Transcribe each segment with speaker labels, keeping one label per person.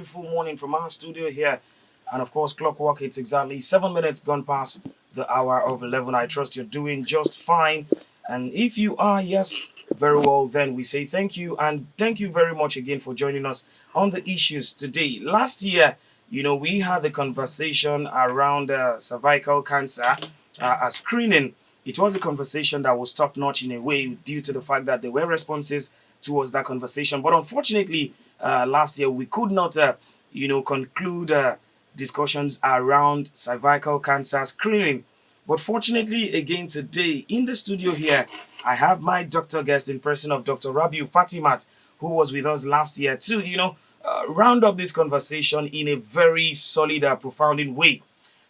Speaker 1: beautiful morning from our studio here. And of course, clockwork, it's exactly 7 minutes gone past the hour of 11. I trust you're doing just fine. And if you are, yes, very well, then we say thank you. And thank you very much again for joining us on the issues today. Last year, we had a conversation around cervical cancer, a screening. It was a conversation that was top notch in a way due to the fact that there were responses towards that conversation. But unfortunately, last year we could not, conclude discussions around cervical cancer screening. But fortunately, again today in the studio here, I have my doctor guest in person of Dr. Rabiu Fatimat, who was with us last year to, round up this conversation in a very solid, profounding way.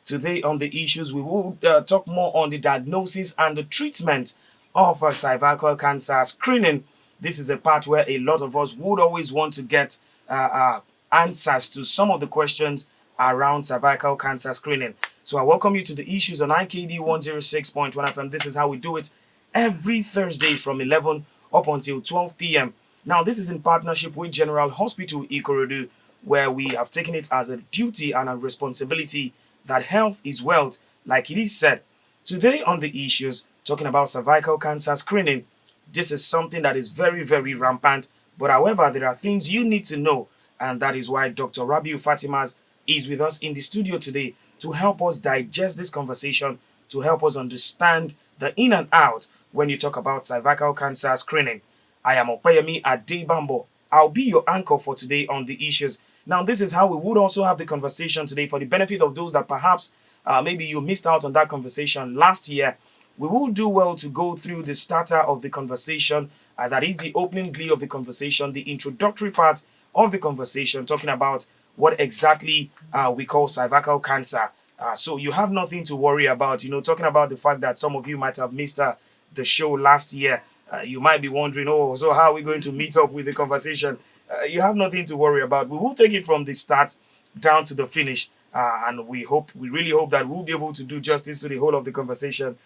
Speaker 1: Today on the issues, we will talk more on the diagnosis and the treatment of cervical cancer screening. This is a part where a lot of us would always want to get answers to some of the questions around cervical cancer screening. So I welcome you to the issues on IKD 106.1 FM. This is how we do it every Thursday from 11 up until 12 p.m. Now, this is in partnership with General Hospital Ikorodu, where we have taken it as a duty and a responsibility that health is wealth, like it is said. Today on the issues, talking about cervical cancer screening, this is something that is very, very rampant. But however, there are things you need to know, and that is why Dr. Rabiu Fatimas is with us in the studio today to help us digest this conversation, to help us understand the in and out when you talk about cervical cancer screening. I am Opeyemi Adebambo. I'll be your anchor for today on the issues. Now, this is how we would also have the conversation today for the benefit of those that perhaps maybe you missed out on that conversation last year. We will do well to go through the starter of the conversation, that is the opening glee of the conversation, the introductory part of the conversation, talking about what exactly we call cervical cancer. So you have nothing to worry about, talking about the fact that some of you might have missed the show last year. You might be wondering, oh, so how are we going to meet up with the conversation? You have nothing to worry about. We will take it from the start down to the finish. And we really hope that we'll be able to do justice to the whole of the conversation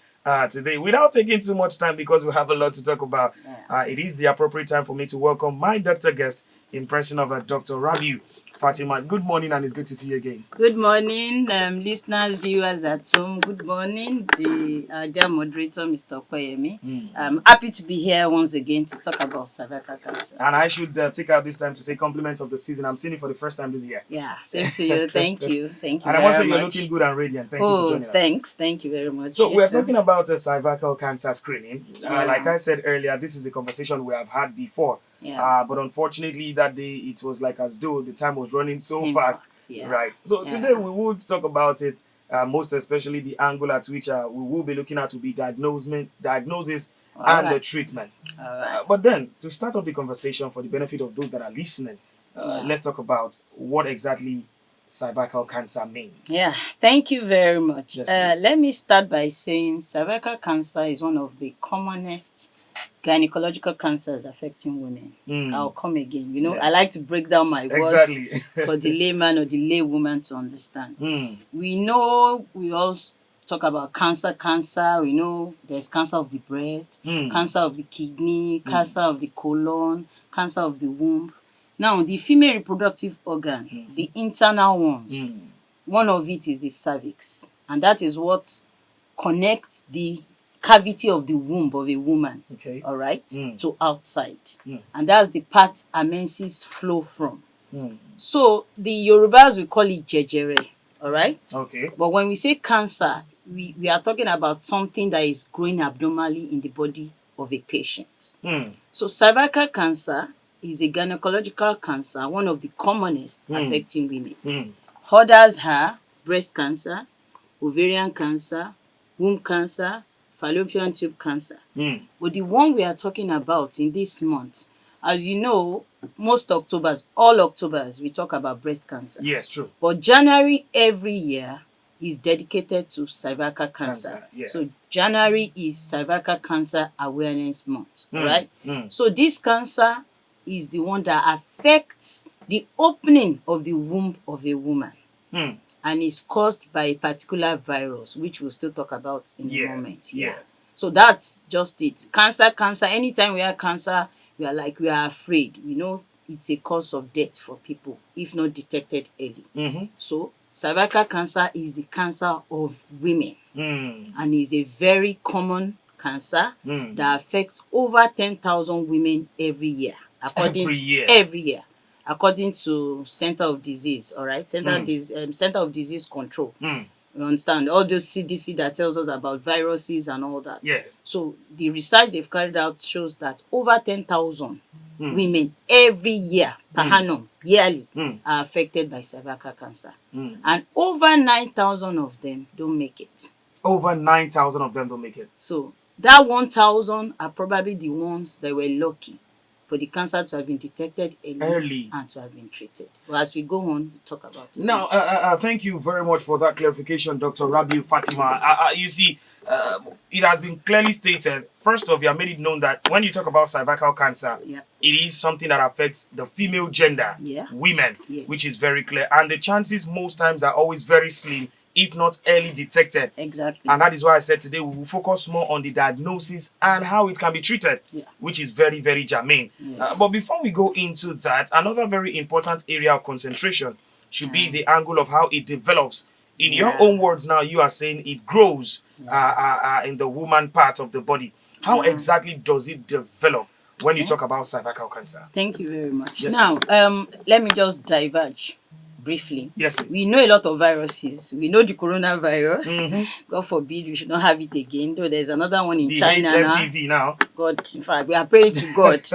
Speaker 1: today without taking too much time because we have a lot to talk about. It is the appropriate time for me to welcome my doctor guest in person of Dr. Rabiu Fatima. Good morning, and it's good to see you again.
Speaker 2: Good morning, listeners, viewers at home. Good morning, the dear moderator, Mr. Okoyemi. I'm happy to be here once again to talk about cervical cancer.
Speaker 1: And I should take out this time to say compliments of the season. I'm seeing it for the first time this year.
Speaker 2: Yeah, same to you. Thank you. Thank you.
Speaker 1: And I must say you're looking good and radiant. Thank you for joining us.
Speaker 2: Thanks. Thank you very much.
Speaker 1: So we're talking about cervical cancer screening. Like I said earlier, this is a conversation we have had before. But unfortunately, that day it was like as though the time was running so fast. Right. So today we will talk about it, most especially the angle at which we will be looking at will be diagnosis and the treatment. But then, to start off the conversation for the benefit of those that are listening, let's talk about what exactly cervical cancer means.
Speaker 2: Yeah, thank you very much.
Speaker 1: Yes,
Speaker 2: let me start by saying cervical cancer is one of the commonest gynecological cancers affecting women. I'll come again. Yes. I like to break down my words for the layman or the laywoman to understand. We know we all talk about cancer. We know there's cancer of the breast, cancer of the kidney, cancer of the colon, cancer of the womb. Now, the female reproductive organ, the internal ones, one of it is the cervix. And that is what connects the cavity of the womb of a woman, all right, to outside. And that's the part our menses flow from. So the Yorubas, we call it jejere, all right? But when we say cancer, we are talking about something that is growing abnormally in the body of a patient. So cervical cancer is a gynecological cancer, one of the commonest affecting women. Others are breast cancer, ovarian cancer, womb cancer, fallopian tube cancer. But the one we are talking about in this month, as you know, all Octobers, we talk about breast cancer.
Speaker 1: Yes, true.
Speaker 2: But January every year is dedicated to cervical cancer.
Speaker 1: Yes.
Speaker 2: So January is Cervical Cancer Awareness Month, right? So this cancer is the one that affects the opening of the womb of a woman. And is caused by a particular virus, which we'll still talk about in a moment.
Speaker 1: Yes.
Speaker 2: So that's just it. Cancer. Anytime we have cancer, we are afraid. it's a cause of death for people if not detected early.
Speaker 1: Mm-hmm.
Speaker 2: So cervical cancer is the cancer of women, and is a very common cancer that affects over 10,000 women every year. Every year, according to Center of Disease, all right, Center of Disease Control. You understand? All those CDC that tells us about viruses and all that.
Speaker 1: Yes.
Speaker 2: So the research they've carried out shows that over 10,000 women every year per annum, yearly, are affected by cervical cancer. And over 9,000 of them don't make it.
Speaker 1: Over 9,000 of them don't make it.
Speaker 2: So that 1,000 are probably the ones that were lucky for the cancer to have been detected early and to have been treated. But as we go on, we'll talk about it.
Speaker 1: Now, thank you very much for that clarification, Dr. Rabiu Fatima. You see, it has been clearly stated, first off, you have made it known that when you talk about cervical cancer, it is something that affects the female gender, women, which is very clear. And the chances most times are always very slim, if not early detected.
Speaker 2: Exactly.
Speaker 1: And that is why I said today we will focus more on the diagnosis and how it can be treated, which is very, very germane. But before we go into that, another very important area of concentration should be the angle of how it develops. In your own words now, you are saying it grows in the woman part of the body. How exactly does it develop when you talk about cervical cancer?
Speaker 2: Thank you very much.
Speaker 1: Yes,
Speaker 2: now, let me just diverge briefly.
Speaker 1: Yes, please.
Speaker 2: We know a lot of viruses. We know the coronavirus. God forbid we should not have it again. Though there's another one in China
Speaker 1: HMPV now.
Speaker 2: God, in fact, we are praying to God.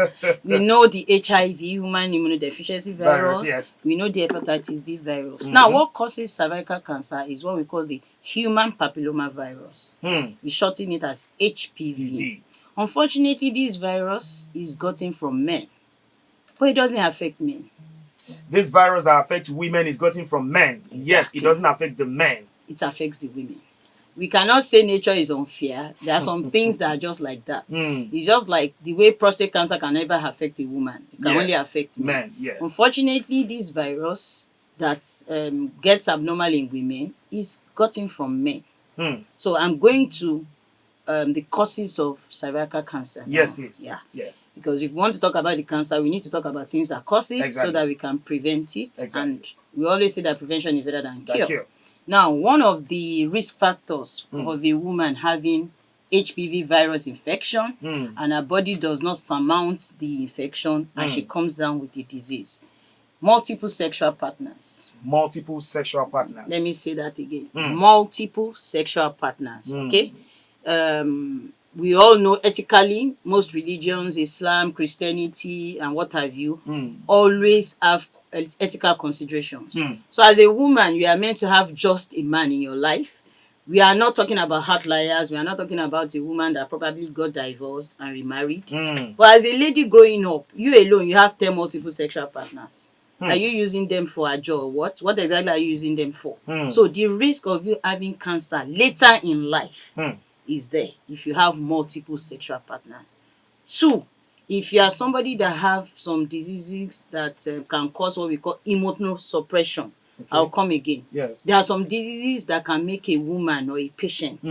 Speaker 2: We know the HIV, human immunodeficiency virus.
Speaker 1: Yes.
Speaker 2: We know the hepatitis B virus. Now, what causes cervical cancer is what we call the human papilloma virus. We shorten it as HPV. Unfortunately, this virus is gotten from men, but it doesn't affect men.
Speaker 1: This virus that affects women is gotten from men, yet it doesn't affect the men.
Speaker 2: It affects the women. We cannot say nature is unfair. There are some things that are just like that. It's just like the way prostate cancer can never affect a woman. It can only affect men. Unfortunately, this virus that gets abnormal in women is gotten from men. So I'm going to the causes of cervical cancer.
Speaker 1: Yes, please.
Speaker 2: Yes. Because if we want to talk about the cancer, we need to talk about things that cause it so that we can prevent it. And we always say that prevention is better than cure. Now, one of the risk factors of a woman having HPV virus infection and her body does not surmount the infection and she comes down with the disease. Multiple sexual partners.
Speaker 1: Multiple sexual partners.
Speaker 2: Let me say that again. Multiple sexual partners. Okay? We all know ethically, most religions, Islam, Christianity, and what have you, always have ethical considerations. So as a woman, you are meant to have just a man in your life. We are not talking about outliers. We are not talking about a woman that probably got divorced and remarried. But as a lady growing up, you alone, you have 10 multiple sexual partners. Are you using them for a job? What exactly are you using them for? So the risk of you having cancer later in life is there if you have multiple sexual partners. 2, if you are somebody that have some diseases that can cause what we call immunosuppression. I'll come again.
Speaker 1: Yes.
Speaker 2: There are some diseases that can make a woman or a patient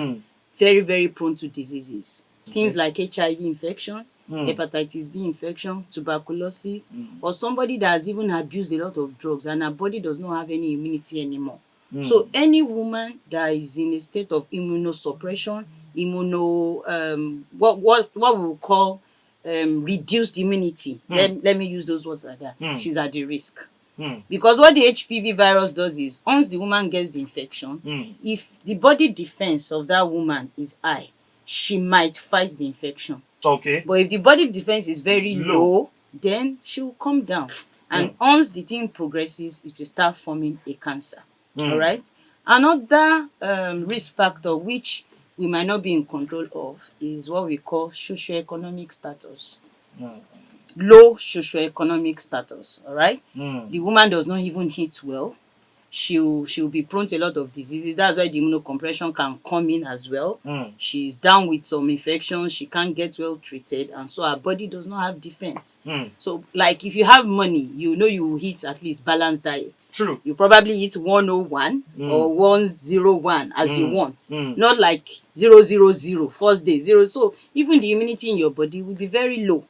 Speaker 2: very, very prone to diseases. Things like HIV infection, hepatitis B infection, tuberculosis, or somebody that has even abused a lot of drugs and her body does not have any immunity anymore. So any woman that is in a state of immunosuppression, what we will call reduced immunity, let me use those words like that, she's at the risk. Because what the HPV virus does is, once the woman gets the infection, if the body defense of that woman is high, she might fight the infection.
Speaker 1: Okay.
Speaker 2: But if the body defense is very low, then she will come down. And once the thing progresses, it will start forming a cancer. All right. Another risk factor which we might not be in control of is what we call socioeconomic status. Low socioeconomic status. All right. The woman does not even eat well. She'll be prone to a lot of diseases. That's why the immunocompression can come in as well. She's down with some infections. She can't get well treated, and so her body does not have defense. So, like if you have money, you know you will eat at least balanced diet.
Speaker 1: True.
Speaker 2: You probably eat 101 or 101 as you want, not like 000 first day 0. So even the immunity in your body will be very low.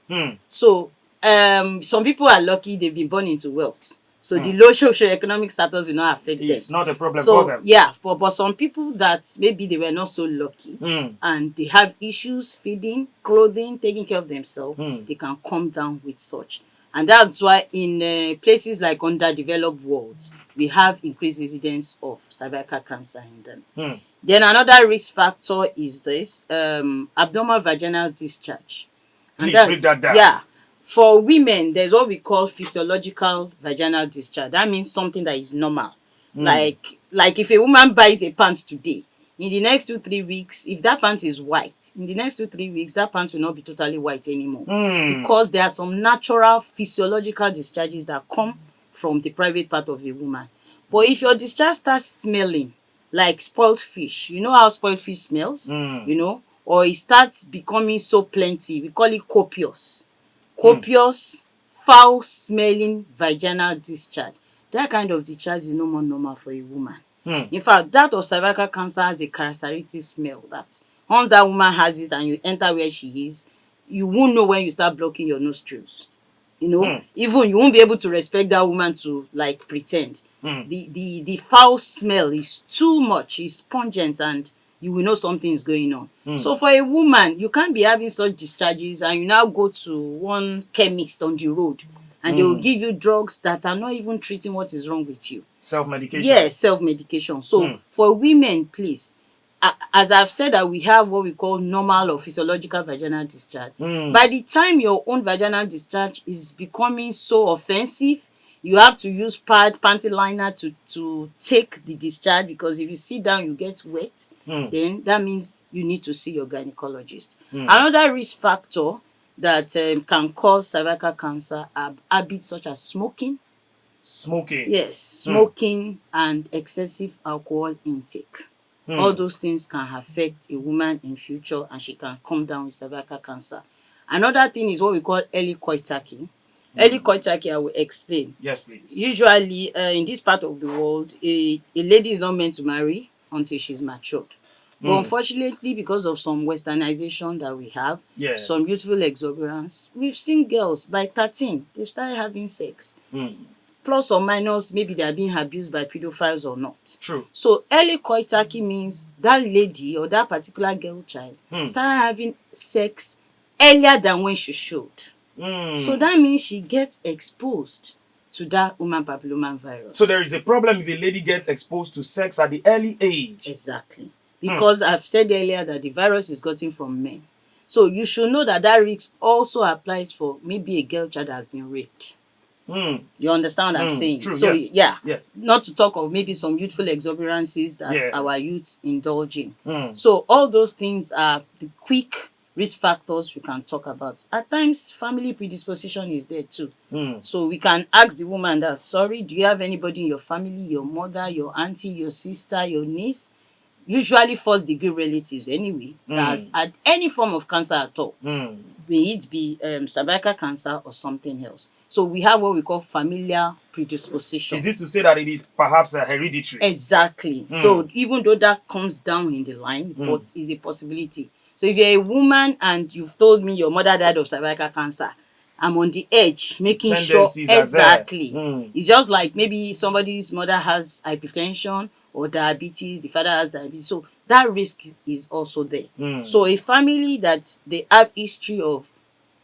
Speaker 2: So some people are lucky they've been born into wealth. So the low socioeconomic status will not affect them.
Speaker 1: It's not a problem
Speaker 2: So
Speaker 1: for them.
Speaker 2: yeah, but some people that maybe they were not so lucky and they have issues feeding, clothing, taking care of themselves, they can come down with such. And that's why in places like underdeveloped worlds, we have increased incidence of cervical cancer in them. Then another risk factor is this abnormal vaginal discharge. And
Speaker 1: Please break that down.
Speaker 2: yeah, for women, there's what we call physiological vaginal discharge. That means something that is normal. Like if a woman buys a pants today, in the next 2-3 weeks, if that pants is white, in the next 2-3 weeks, that pants will not be totally white anymore. Because there are some natural physiological discharges that come from the private part of a woman. But if your discharge starts smelling like spoiled fish, you know how spoiled fish smells, you know, or it starts becoming so plenty, we call it copious, foul smelling vaginal discharge. That kind of discharge is no more normal for a woman. In fact, that of cervical cancer has a characteristic smell that once that woman has it and you enter where she is, you won't know when you start blocking your nostrils. You know, even you won't be able to respect that woman to like pretend. The foul smell is too much, it's pungent, and you will know something is going on. So for a woman, you can't be having such discharges and you now go to one chemist on the road and they will give you drugs that are not even treating what is wrong with you.
Speaker 1: Self-medication.
Speaker 2: Yes, self-medication. So for women, please, as I've said that we have what we call normal or physiological vaginal discharge. By the time your own vaginal discharge is becoming so offensive, you have to use pad, panty liner to take the discharge, because if you sit down, you get wet. Then that means you need to see your gynecologist. Another risk factor that can cause cervical cancer are habits such as smoking. Yes, smoking and excessive alcohol intake. All those things can affect a woman in future and she can come down with cervical cancer. Another thing is what we call early coitus. Early coitus, I will explain.
Speaker 1: Yes, please.
Speaker 2: Usually in this part of the world, a lady is not meant to marry until she's matured. But unfortunately, because of some westernization that we have, some youthful exuberance, we've seen girls by 13, they started having sex. Plus or minus, maybe they are being abused by pedophiles or not.
Speaker 1: True.
Speaker 2: So early coitus means that lady or that particular girl child started having sex earlier than when she should. So that means she gets exposed to that human papilloma virus.
Speaker 1: So there is a problem if a lady gets exposed to sex at the early age.
Speaker 2: Exactly. Because I've said earlier that the virus is gotten from men. So you should know that that risk also applies for maybe a girl child that has been raped. You understand what I'm saying?
Speaker 1: True,
Speaker 2: so
Speaker 1: yes. Yes.
Speaker 2: Not to talk of maybe some youthful exuberances that our youths indulge in. So all those things are the quick risk factors we can talk about. At times, family predisposition is there too. So we can ask the woman that, sorry, do you have anybody in your family, your mother, your auntie, your sister, your niece, usually first degree relatives anyway, that has had any form of cancer at all, may it be cervical cancer or something else. So we have what we call familial predisposition.
Speaker 1: Is this to say that it is perhaps hereditary?
Speaker 2: Exactly. So even though that comes down in the line, but is a possibility. So if you're a woman and you've told me your mother died of cervical cancer, I'm on the edge, making sure exactly. It's just like maybe somebody's mother has hypertension or diabetes, the father has diabetes. So that risk is also there. So a family that they have history of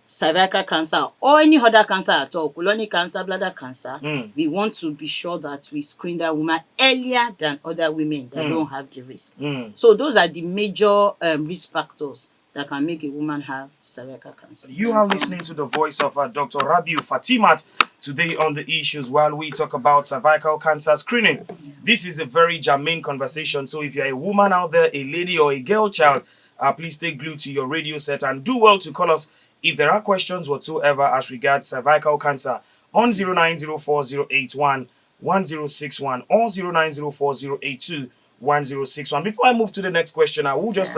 Speaker 2: cervical cancer or any other cancer at all, colonic cancer, bladder cancer, we want to be sure that we screen that woman earlier than other women that don't have the risk. So those are the major risk factors that can make a woman have cervical cancer.
Speaker 1: You are listening to the voice of Dr. Rabiu Fatimat today on the issues while we talk about cervical cancer screening. This is a very germane conversation. So if you're a woman out there, a lady or a girl child, please stay glued to your radio set and do well to call us if there are questions whatsoever as regards cervical cancer on 0904-081-1061 or 0904-082-1061. Before I move to the next question, I will just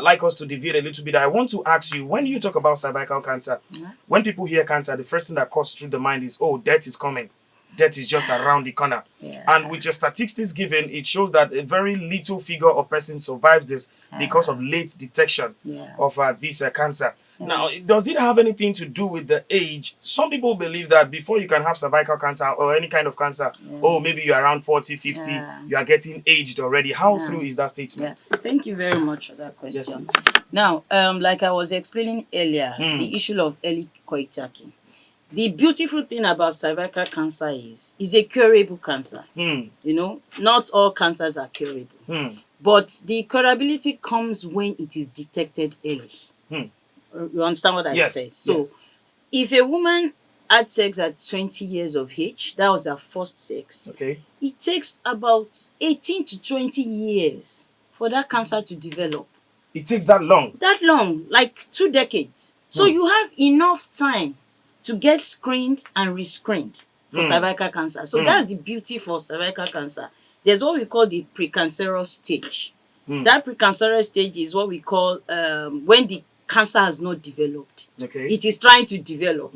Speaker 1: like us to deviate a little bit. I want to ask you, when you talk about cervical cancer, when people hear cancer, the first thing that comes through the mind is, oh, death is coming. Death is just around the corner. And with your statistics given, it shows that a very little figure of persons survives this because of late detection of this cancer. Now, does it have anything to do with the age? Some people believe that before you can have cervical cancer or any kind of cancer, oh, maybe you're around 40, 50, you are getting aged already. How true is that statement?
Speaker 2: Thank you very much for that question. Now, like I was explaining earlier, the issue of early coitus. The beautiful thing about cervical cancer is a curable cancer. You know, not all cancers are curable. But the curability comes when it is detected early. You understand what I said? So, if a woman had sex at 20 years of age, that was her first sex. It takes about 18 to 20 years for that cancer to develop.
Speaker 1: It takes that long?
Speaker 2: That long, like 2 decades. So you have enough time to get screened and rescreened for cervical cancer. So that's the beauty for cervical cancer. There's what we call the precancerous stage. That precancerous stage is what we call when the cancer has not developed. It is trying to develop,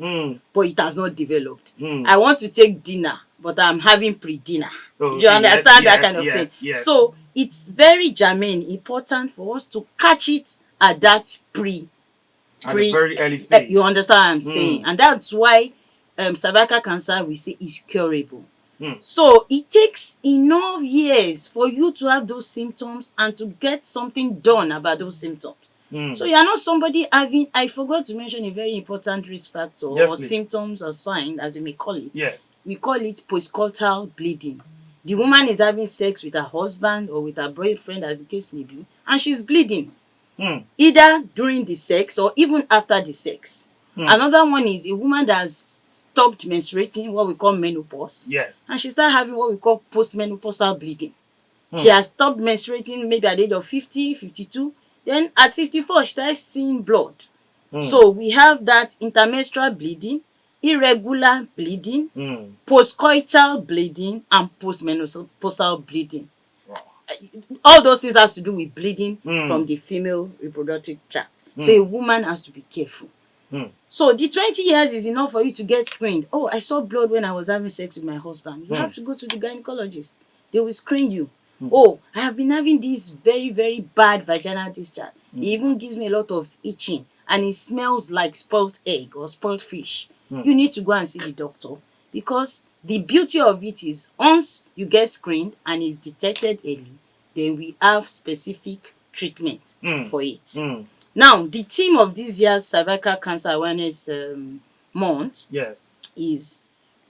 Speaker 2: but it has not developed. I want to take dinner, but I'm having pre-dinner. Do you understand that kind of thing? So it's very germane, important for us to catch it at that
Speaker 1: at a very early stage.
Speaker 2: You understand what I'm saying? And that's why cervical cancer, we say, is curable. So it takes enough years for you to have those symptoms and to get something done about those symptoms. So you're not somebody having, I forgot to mention a very important risk factor or symptoms or sign, as we may call it. We call it postcoital bleeding. The woman is having sex with her husband or with her boyfriend, as the case may be, and she's bleeding. Either during the sex or even after the sex. Another one is a woman that has stopped menstruating, what we call menopause. And she started having what we call postmenopausal bleeding. She has stopped menstruating maybe at the age of 50, 52. Then at 54, she starts seeing blood. So we have that intermenstrual bleeding, irregular bleeding, postcoital bleeding, and postmenopausal bleeding. All those things has to do with bleeding from the female reproductive tract. So a woman has to be careful. So the 20 years is enough for you to get screened. Oh, I saw blood when I was having sex with my husband. You have to go to the gynecologist. They will screen you. Oh, I have been having this very, very bad vaginal discharge. It even gives me a lot of itching. And it smells like spoiled egg or spoiled fish. You need to go and see the doctor. Because the beauty of it is once you get screened and it's detected early, then we have specific treatment for it. Now, the theme of this year's Cervical Cancer Awareness Month is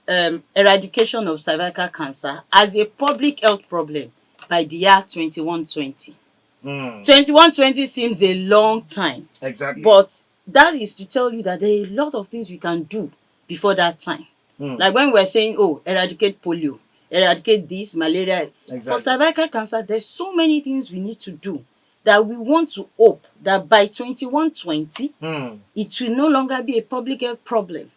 Speaker 2: eradication of cervical cancer as a public health problem by the year 2120. 2120 seems a long time. But that is to tell you that there are a lot of things we can do before that time. Like when we're saying, oh, eradicate polio, eradicate this, malaria. For cervical cancer, there's so many things we need to do that we want to hope that by 2120, it will no longer be a public health problem.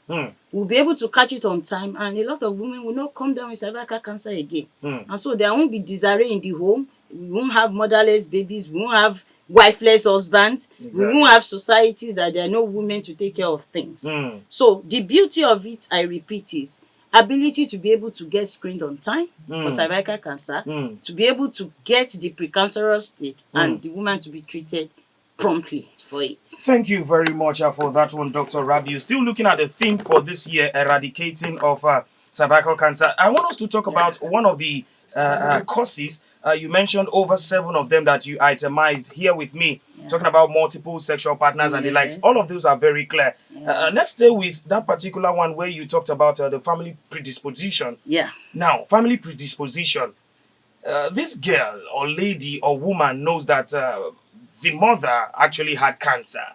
Speaker 2: We'll be able to catch it on time, and a lot of women will not come down with cervical cancer again. And so there won't be disarray in the home. We won't have motherless babies. We won't have wifeless husbands. We won't have societies that there are no women to take care of things. So the beauty of it, I repeat, is ability to be able to get screened on time for cervical cancer, to be able to get the precancerous state, and the woman to be treated promptly for it.
Speaker 1: Thank you very much for that one, Dr. Rabiu. Still looking at the theme for this year, eradicating of cervical cancer. I want us to talk about one of the causes. You mentioned over 7 of them that you itemized here with me, talking about multiple sexual partners and the likes. All of those are very clear. Let's stay with that particular one where you talked about the family predisposition. Now, family predisposition. This girl or lady or woman knows that the mother actually had cancer.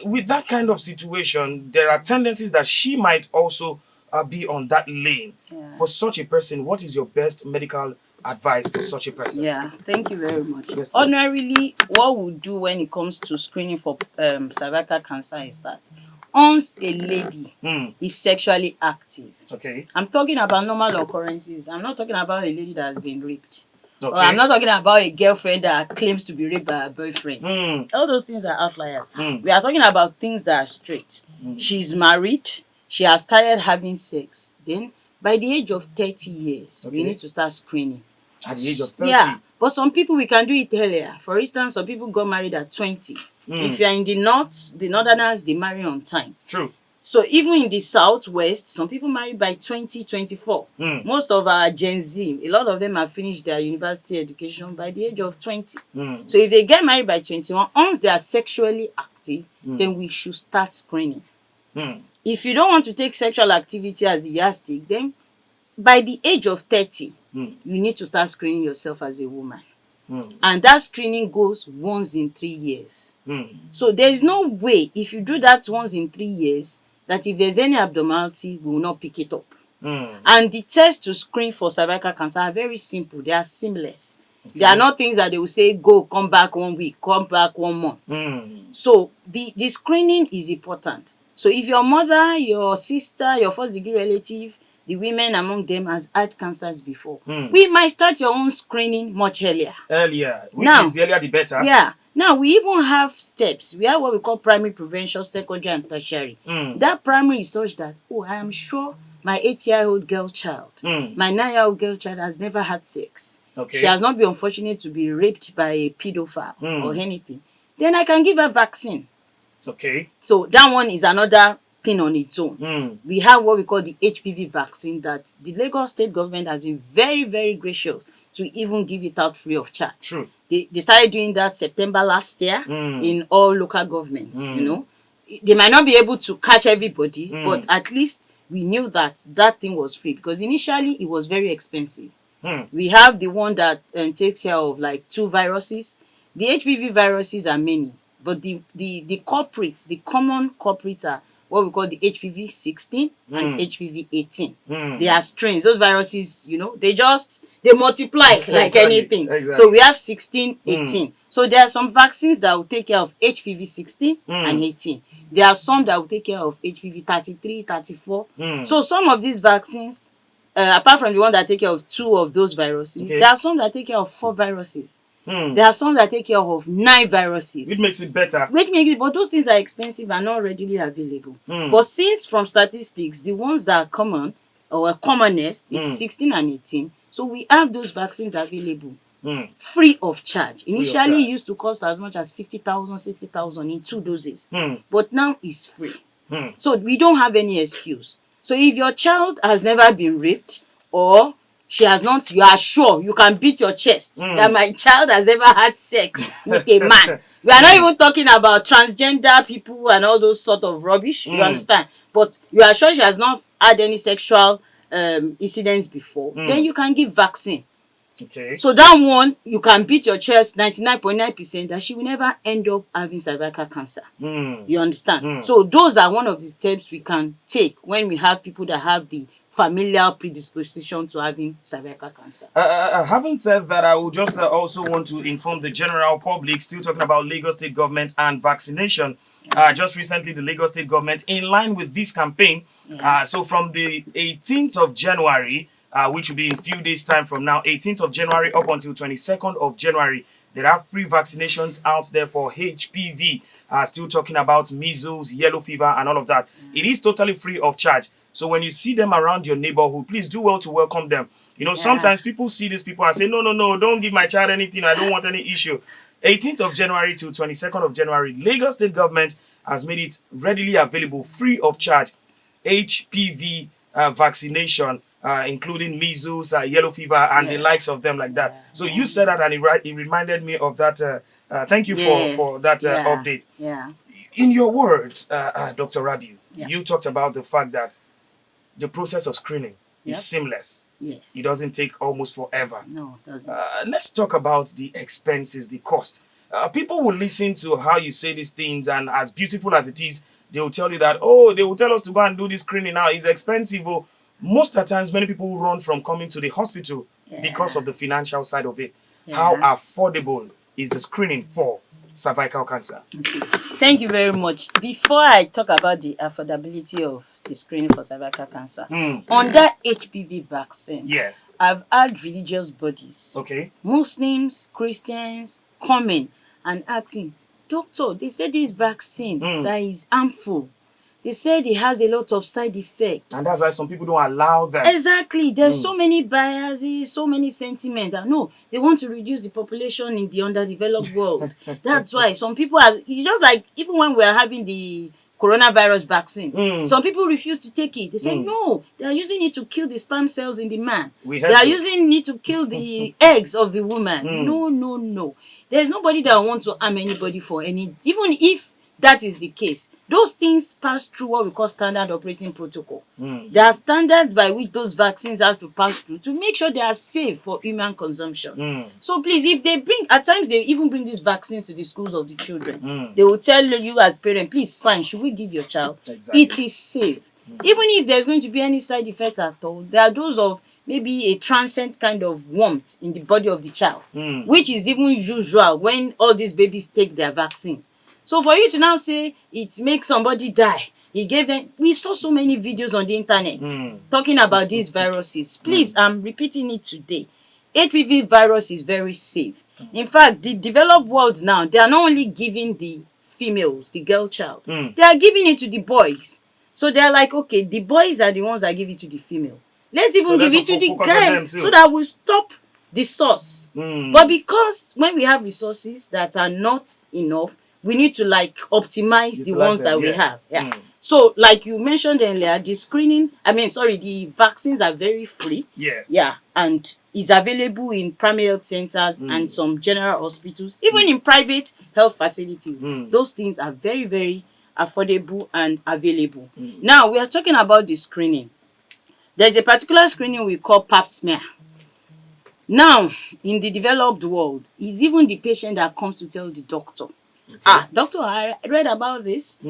Speaker 1: With that kind of situation, there are tendencies that she might also be on that lane. For such a person, what is your best medical advice for such a person?
Speaker 2: Thank you very much. Ordinarily, what we do when it comes to screening for cervical cancer is that once a lady is sexually active, I'm talking about normal occurrences. I'm not talking about a lady that has been raped. Or I'm not talking about a girlfriend that claims to be raped by her boyfriend. All those things are outliers. We are talking about things that are straight. She's married. She has started having sex. Then, by the age of 30 years, we need to start screening.
Speaker 1: At the age of 30?
Speaker 2: But some people, we can do it earlier. For instance, some people got married at 20. If you're in the north, the northerners, they marry on time.
Speaker 1: True.
Speaker 2: So even in the southwest, some people marry by 2024. Most of our Gen Z, a lot of them have finished their university education by the age of 20. So if they get married by 21, once they are sexually active, then we should start screening. If you don't want to take sexual activity as a yardstick, then by the age of 30, you need to start screening yourself as a woman. And that screening goes once in 3 years. So there is no way, if you do that once in 3 years, that if there's any abnormality, we will not pick it up. And the tests to screen for cervical cancer are very simple. They are seamless. Okay. They are not things that they will say, go, come back 1 week, come back 1 month. So the screening is important. So if your mother, your sister, your first degree relative, the women among them has had cancers before, we might start your own screening much earlier.
Speaker 1: Which is the earlier the better.
Speaker 2: Yeah. Now, we even have steps. We have what we call primary prevention, secondary and tertiary. That primary is such that, I am sure my 8-year-old girl child, my 9-year-old girl child has never had sex. Okay. She has not been unfortunate to be raped by a pedophile or anything. Then I can give her vaccine.
Speaker 1: Okay.
Speaker 2: So that one is another thing on its own. We have what we call the HPV vaccine that the Lagos state government has been very, very gracious to even give it out free of charge.
Speaker 1: True.
Speaker 2: They started doing that September last year in all local governments, They might not be able to catch everybody, but at least we knew that that thing was free, because initially it was very expensive. We have the one that takes care of like 2 viruses. The HPV viruses are many, but the culprits, the common culprits are what we call the HPV 16 and HPV 18. They are strains. Those viruses, they multiply like anything. Exactly. So we have 16, 18. So there are some vaccines that will take care of HPV 16 and 18. There are some that will take care of HPV 33, 34. So some of these vaccines, apart from the one that take care of 2 of those viruses, there are some that take care of 4 viruses. There are some that take care of 9 viruses.
Speaker 1: Which makes it better.
Speaker 2: But those things are expensive and not readily available. But since from statistics, the ones that are common or commonest is 16 and 18, so we have those vaccines available free of charge. Initially, it used to cost as much as 50,000, 60,000 in 2 doses. But now it's free. So we don't have any excuse. So if your child has never been raped, or she has not, you are sure, you can beat your chest that my child has never had sex with a man. We are not even talking about transgender people and all those sort of rubbish, you understand? But you are sure she has not had any sexual incidents before, then you can give vaccine.
Speaker 1: Okay.
Speaker 2: So that one, you can beat your chest 99.9% that she will never end up having cervical cancer. You understand? So those are one of the steps we can take when we have people that have the familial predisposition to having cervical cancer.
Speaker 1: Having said that, I would just also want to inform the general public, still talking about Lagos State government and vaccination. Just recently, the Lagos State government, in line with this campaign, so from the 18th of January, which will be in a few days' time from now, 18th of January up until 22nd of January, there are free vaccinations out there for HPV. Still talking about measles, yellow fever, and all of that. It is totally free of charge. So when you see them around your neighborhood, please do well to welcome them. Sometimes people see these people and say, no, don't give my child anything. I don't want any issue. 18th of January to 22nd of January, Lagos State government has made it readily available, free of charge, HPV vaccination, including measles, yellow fever, and the likes of them like that. So you said that, and it reminded me of that. Thank you for that update. In your words, Dr. Rabiu, you talked about the fact that the process of screening is seamless.
Speaker 2: Yes.
Speaker 1: It doesn't take almost forever.
Speaker 2: No, it doesn't.
Speaker 1: Let's talk about the expenses, the cost. People will listen to how you say these things, and as beautiful as it is, they will tell you that, they will tell us to go and do this screening now. It's expensive. Most of the times, many people run from coming to the hospital because of the financial side of it. How affordable is the screening for cervical cancer?
Speaker 2: Okay. Thank you very much. Before I talk about the affordability of the screening for cervical cancer, on that HPV vaccine, I've had religious bodies, Muslims, Christians, coming and asking, doctor, they said this vaccine that is harmful. they said it has a lot of side effects.
Speaker 1: And that's why some people don't allow them.
Speaker 2: Exactly. There's so many biases, so many sentiments. And no, they want to reduce the population in the underdeveloped world. That's why some people it's just like even when we're having the coronavirus vaccine, some people refuse to take it. They say no, they are using it to kill the sperm cells in the man. They are using it to kill the eggs of the woman. No, no, no. There's nobody that wants to harm anybody for any, even if that is the case. Those things pass through what we call standard operating protocol. There are standards by which those vaccines have to pass through to make sure they are safe for human consumption. So please, if they bring, at times they even bring these vaccines to the schools of the children, they will tell you as parents, please sign, should we give your child? Exactly. It is safe. Even if there's going to be any side effect at all, there are those of maybe a transient kind of warmth in the body of the child, which is even usual when all these babies take their vaccines. So for you to now say it makes somebody die, we saw so many videos on the internet talking about these viruses. Please, I'm repeating it today. HPV virus is very safe. In fact, the developed world now, they are not only giving the females, the girl child, they are giving it to the boys. So they are like, okay, the boys are the ones that give it to the female. Let's even give it to the guys so that we stop the source. But because when we have resources that are not enough, we need to like optimize the ones that we have. Yeah. So like you mentioned earlier, the vaccines are very free.
Speaker 1: Yes.
Speaker 2: Yeah. And is available in primary health centers and some general hospitals, even in private health facilities. Those things are very, very affordable and available. Now we are talking about the screening. There's a particular screening we call pap smear. Now, in the developed world, it's even the patient that comes to tell the doctor, doctor, I read about this.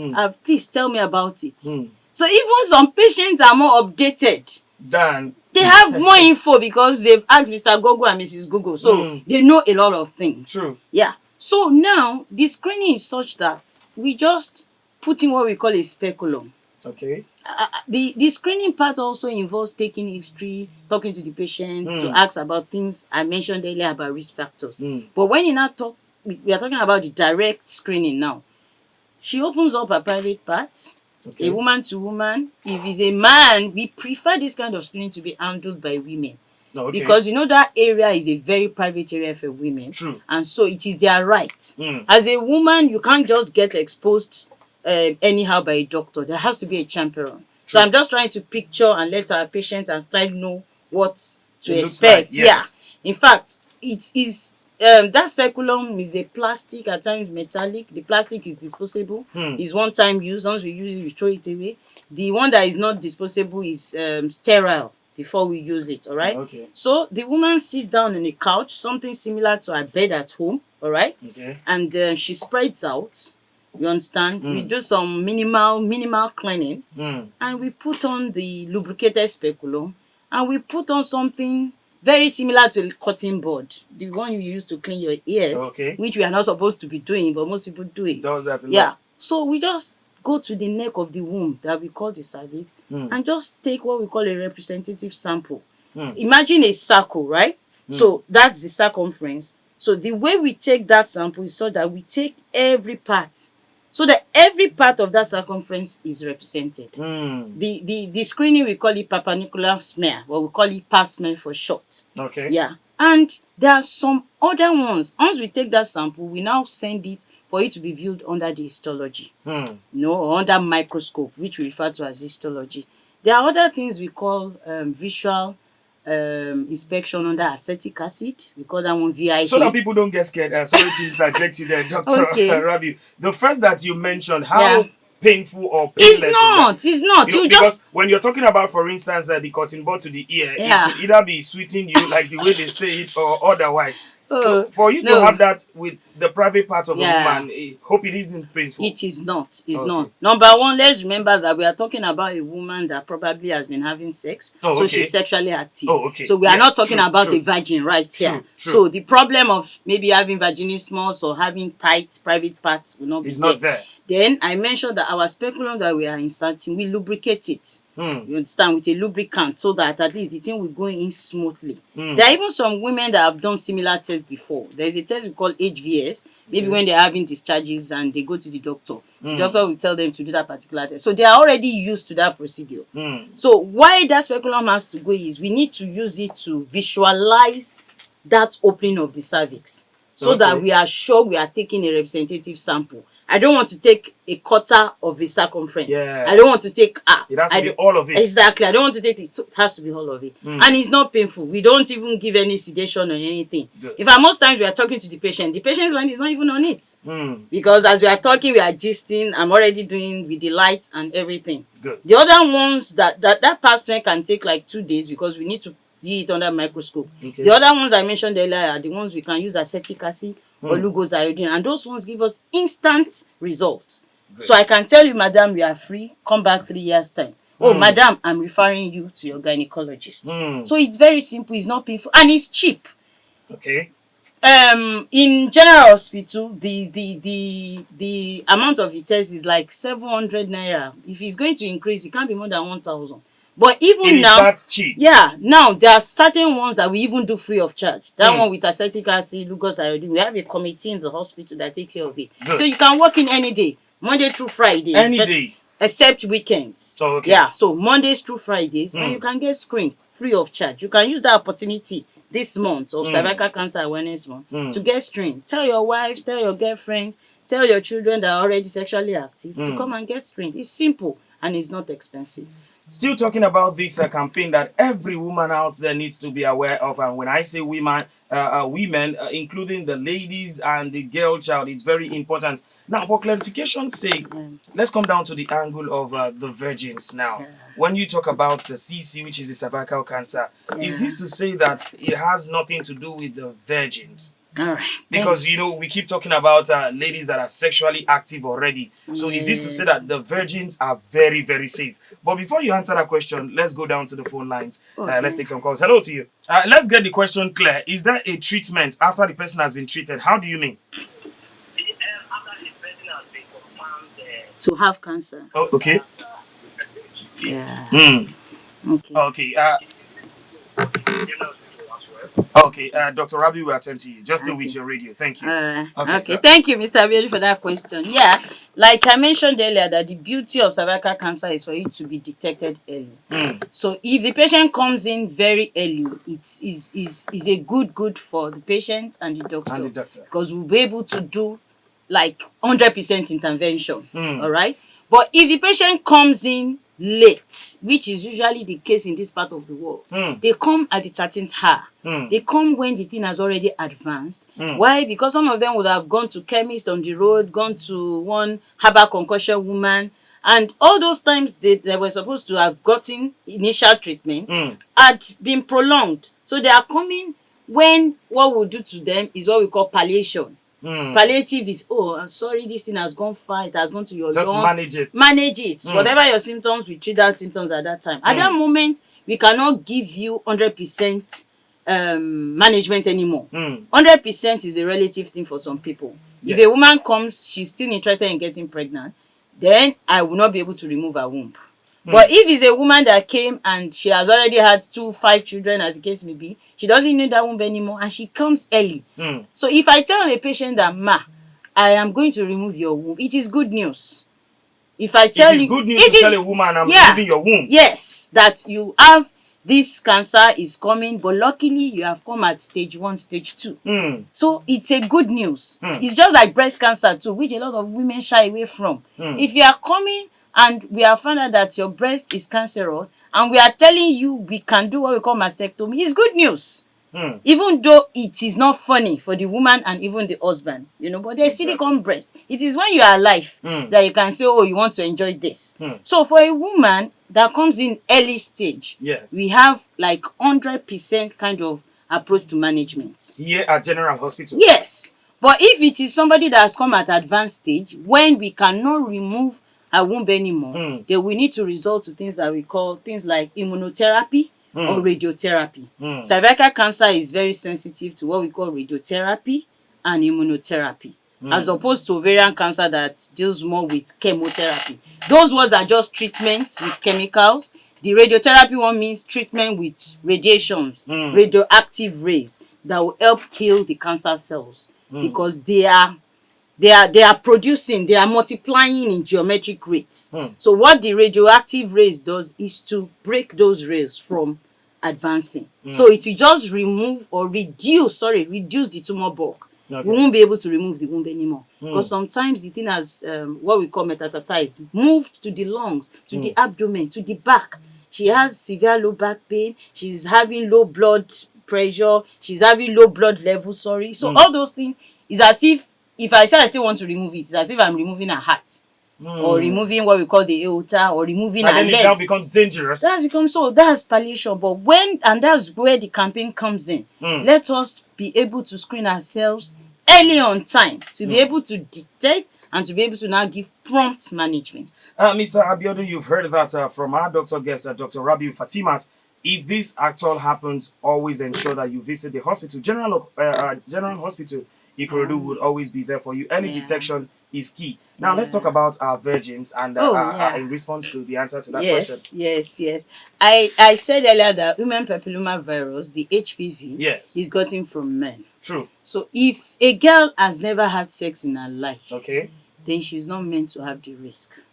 Speaker 2: Please tell me about it. So even some patients are more updated
Speaker 1: than
Speaker 2: they have more info because they've asked Mr. Google and Mrs. Google. So they know a lot of things.
Speaker 1: True.
Speaker 2: Yeah. So now the screening is such that we just put in what we call a speculum.
Speaker 1: Okay.
Speaker 2: The screening part also involves taking history, talking to the patient to ask about things I mentioned earlier about risk factors. But when you now we are talking about the direct screening now. She opens up a private part, a woman to woman. If it's a man, we prefer this kind of screening to be handled by women. Because that area is a very private area for women.
Speaker 1: True.
Speaker 2: And so it is their right. As a woman, you can't just get exposed anyhow by a doctor. There has to be a chaperone. True. So I'm just trying to picture and let our patients and client know what to expect. Like, yes. Yeah. In fact, it is that speculum is a plastic, at times metallic. The plastic is disposable. It's one time use. Once we use it, we throw it away. The one that is not disposable is sterile before we use it. All right.
Speaker 1: Okay.
Speaker 2: So the woman sits down on a couch, something similar to her bed at home. All right.
Speaker 1: Okay.
Speaker 2: And she spreads out. You understand? We do some minimal cleaning, and we put on the lubricated speculum, and we put on something very similar to a cotton bud, the one you use to clean your ears, which we are not supposed to be doing, but most people do it.
Speaker 1: Does that?
Speaker 2: Yeah. So we just go to the neck of the womb that we call the cervix, and just take what we call a representative sample. Imagine a circle, right? So that's the circumference. So the way we take that sample is so that we take every part, so that every part of that circumference is represented. The screening, we call it perpendicular smear, or we call it pap smear for short.
Speaker 1: Okay.
Speaker 2: Yeah. And there are some other ones. Once we take that sample, we now send it for it to be viewed under the histology. Or under microscope, which we refer to as histology. There are other things we call visual inspection under acetic acid. We call that one VIA.
Speaker 1: So that people don't get scared. Sorry to interject you there, Dr. Rabi. The first that you mentioned, how painful or painless
Speaker 2: it's not.
Speaker 1: It's
Speaker 2: not.
Speaker 1: Because when you're talking about, for instance, the cotton bud to the ear, it could either be sweeting you like the way they say it, or otherwise. So for you to have that with the private part of a woman, I hope it isn't painful.
Speaker 2: It is not. It's not. Number one, let's remember that we are talking about a woman that probably has been having sex. So she's sexually active. So we are not talking about a virgin right here. So the problem of maybe having vaginismus or having tight private parts will not be there.
Speaker 1: Not there.
Speaker 2: Then I mentioned that our speculum that we are inserting, we lubricate it. You understand, with a lubricant, so that at least the thing will go in smoothly. There are even some women that have done similar tests before. There's a test we call HVS. Maybe when they're having discharges and they go to the doctor, the doctor will tell them to do that particular test. So they are already used to that procedure. So why that speculum has to go is we need to use it to visualize that opening of the cervix, so that we are sure we are taking a representative sample. I don't want to take a quarter of the circumference. I don't want to take
Speaker 1: it has to be all of it.
Speaker 2: Exactly. I don't want to take it. It has to be all of it. And it's not painful. We don't even give any sedation or anything. In fact, most times we are talking to the patient's mind is not even on it. Because as we are talking, we are gisting. I'm already doing with the lights and everything. The other ones that pap smear can take like 2 days, because we need to view it under microscope. The other ones I mentioned earlier are the ones we can use acetic acid or iodine, and those ones give us instant results. So I can tell you, madam, you are free, come back 3 years time. Oh, madam, I'm referring you to your gynecologist. So it's very simple, it's not painful, and it's cheap. In general hospital, the amount of the test is like 700 naira. If it's going to increase, it can't be more than 1,000. But even now,
Speaker 1: that's cheap.
Speaker 2: Yeah, now there are certain ones that we even do free of charge. That one with acetic acid, glucose iodine, we have a committee in the hospital that takes care of it. So you can walk in any day, Monday through Fridays.
Speaker 1: Any day.
Speaker 2: Except weekends. Yeah, so Mondays through Fridays, and you can get screened free of charge. You can use that opportunity this month of Cervical Cancer Awareness Month to get screened. Tell your wives, tell your girlfriend, tell your children that are already sexually active to come and get screened. It's simple and it's not expensive.
Speaker 1: Still talking about this campaign that every woman out there needs to be aware of, and when I say women, including the ladies and the girl child, it's very important. Now, for clarification's sake, let's come down to the angle of the virgins now. When you talk about the CC, which is the cervical cancer, is this to say that it has nothing to do with the virgins?
Speaker 2: All right.
Speaker 1: Because, you know, we keep talking about ladies that are sexually active already. So is this to say that the virgins are very, very safe? But before you answer that question, let's go down to the phone lines. Let's take some calls. Hello to you. Let's get the question clear. Is there a treatment after the person has been treated? How do you mean?
Speaker 3: After the person has been confirmed
Speaker 2: to have cancer.
Speaker 1: Oh, okay.
Speaker 2: Yeah.
Speaker 1: Okay. Okay, Dr. Rabi will attend to you. Just stay with your radio. Thank you.
Speaker 2: Okay. Thank you, Mr. Abiodun, for that question. Yeah, like I mentioned earlier, that the beauty of cervical cancer is for it to be detected early. So if the patient comes in very early, it is a good for the patient and the doctor. Because we'll be able to do like 100% intervention. All right. But if the patient comes in late, which is usually the case in this part of the world, they come at the 13th hour. They come when the thing has already advanced. Why? Because some of them would have gone to chemist on the road, gone to one herbal concussion woman, and all those times they were supposed to have gotten initial treatment had been prolonged. So they are coming when what we'll do to them is what we call palliation. Palliative is, oh, I'm sorry, this thing has gone far, it has gone to your lungs.
Speaker 1: Just
Speaker 2: manage it. Whatever your symptoms, we treat that symptoms at that time. At that moment, we cannot give you 100% management anymore. 100% is a relative thing for some people. If a woman comes, she's still interested in getting pregnant, then I will not be able to remove her womb. But if it's a woman that came and she has already had 5 children, as the case may be, she doesn't need that womb anymore, and she comes early. So if I tell a patient that, ma, I am going to remove your womb, it is good news. If I tell you,
Speaker 1: it is good news to tell a woman I'm removing your womb.
Speaker 2: Yes, that you have this cancer is coming, but luckily you have come at stage 1, stage 2. So it's a good news. It's just like breast cancer too, which a lot of women shy away from. If you are coming and we have found out that your breast is cancerous, and we are telling you we can do what we call mastectomy, it's good news. Even though it is not funny for the woman and even the husband, you know, but there's silicone breast. It is when you are alive that you can say, oh, you want to enjoy this. So for a woman that comes in early stage, we have like 100% kind of approach to management.
Speaker 1: Here at General Hospital?
Speaker 2: Yes. But if it is somebody that has come at advanced stage, when we cannot remove a womb anymore, then we need to resort to things that we call things like immunotherapy or radiotherapy. Cervical cancer is very sensitive to what we call radiotherapy and immunotherapy, as opposed to ovarian cancer that deals more with chemotherapy. Those ones are just treatments with chemicals. The radiotherapy one means treatment with radiations, radioactive rays that will help kill the cancer cells because they are producing, they are multiplying in geometric rates. So what the radioactive rays does is to break those rays from advancing. So it will just remove or reduce the tumor bulk.
Speaker 1: Okay.
Speaker 2: We won't be able to remove the womb anymore because sometimes the thing has what we call metastasized, moved to the lungs, to the abdomen, to the back. She has severe low back pain. She's having low blood pressure. She's having low blood level. So all those things is as if I say I still want to remove it, it's as if I'm removing a heart or removing what we call the aorta or removing
Speaker 1: And
Speaker 2: her
Speaker 1: then it
Speaker 2: legs.
Speaker 1: now becomes dangerous.
Speaker 2: That's palliation. But and that's where the campaign comes in. Let us be able to screen ourselves early on time to be able to detect and to be able to now give prompt management.
Speaker 1: Mr. Abiodun, you've heard that from our doctor guest, Dr. Rabiu Fatimat. If this at all happens, always ensure that you visit the hospital. General Hospital Ikorodu would always be there for you. Early detection is key. Now let's talk about our virgins and in response to the answer to that question.
Speaker 2: Yes. I said earlier that human papilloma virus, the HPV, is gotten from men.
Speaker 1: True.
Speaker 2: So if a girl has never had sex in her life,
Speaker 1: okay,
Speaker 2: then she's not meant to have the risk.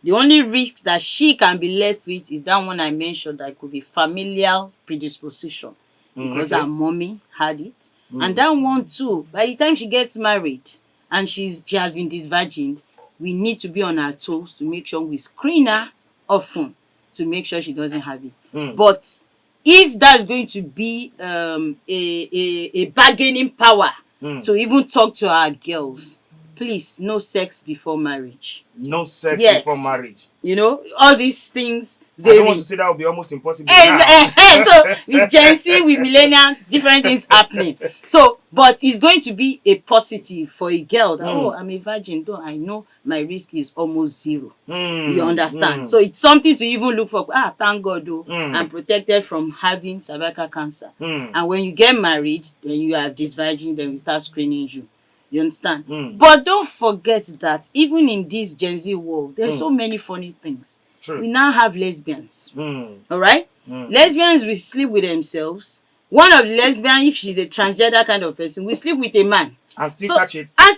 Speaker 2: The only risk that she can be left with is that one I mentioned, that could be familial predisposition because her mommy had it. And that one too, by the time she gets married and she has been disvirgined, we need to be on our toes to make sure we screen her often to make sure she doesn't have it. But if that's going to be a bargaining power to even talk to our girls, please, no sex before marriage.
Speaker 1: No sex before marriage.
Speaker 2: You know, all these things
Speaker 1: vary. I don't want to say that would be almost impossible.
Speaker 2: So with Gen Z, with millennial, different things happening. So, but it's going to be a positive for a girl that, I'm a virgin, though I know my risk is almost zero. You understand? So it's something to even look for. Thank God, though, I'm protected from having cervical cancer. And when you get married, when you have this virgin, then we start screening you. You understand? But don't forget that even in this Gen Z world, there's so many funny things.
Speaker 1: True.
Speaker 2: We now have lesbians. All right? Lesbians will sleep with themselves. One of the lesbians, if she's a transgender kind of person, will sleep with a man.
Speaker 1: And still catch it.
Speaker 2: And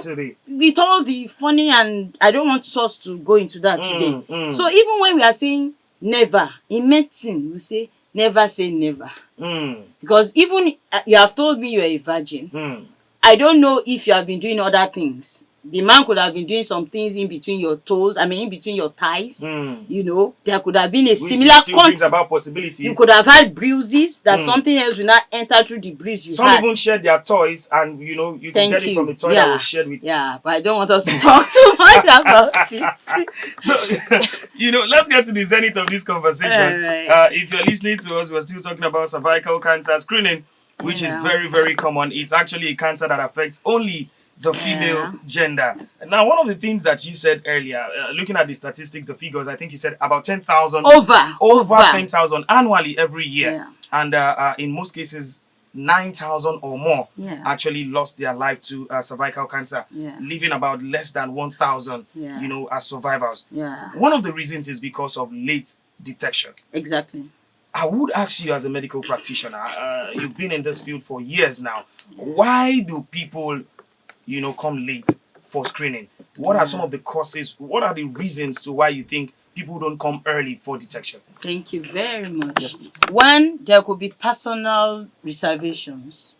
Speaker 2: still with all the funny, and I don't want us to go into that today. So even when we are saying never, in medicine, we say never say never. Because even you have told me you're a virgin. I don't know if you have been doing other things. The man could have been doing some things in between your toes, in between your thighs. You know, there could have been a similar
Speaker 1: content about possibilities.
Speaker 2: You could have had bruises that something else will not enter through the bruise you
Speaker 1: had.
Speaker 2: Some
Speaker 1: even shared their toys, and you can get it from the toy that was shared with.
Speaker 2: Yeah, but I don't want us to talk too much about it.
Speaker 1: So, let's get to the zenith of this conversation.
Speaker 2: Right.
Speaker 1: If you're listening to us, we're still talking about cervical cancer screening, which is very, very common. It's actually a cancer that affects only the female gender. Now, one of the things that you said earlier, looking at the statistics, the figures, I think you said about 10,000. Over 10,000 annually every year.
Speaker 2: Yeah.
Speaker 1: And in most cases, 9,000 or more actually lost their life to cervical cancer, leaving about less than 1,000, as survivors. One of the reasons is because of late detection.
Speaker 2: Exactly.
Speaker 1: I would ask you as a medical practitioner, you've been in this field for years now, why do people, come late for screening? What are some of the causes? What are the reasons to why you think people don't come early for detection?
Speaker 2: Thank you very much. Yes. One, there could be personal reservations.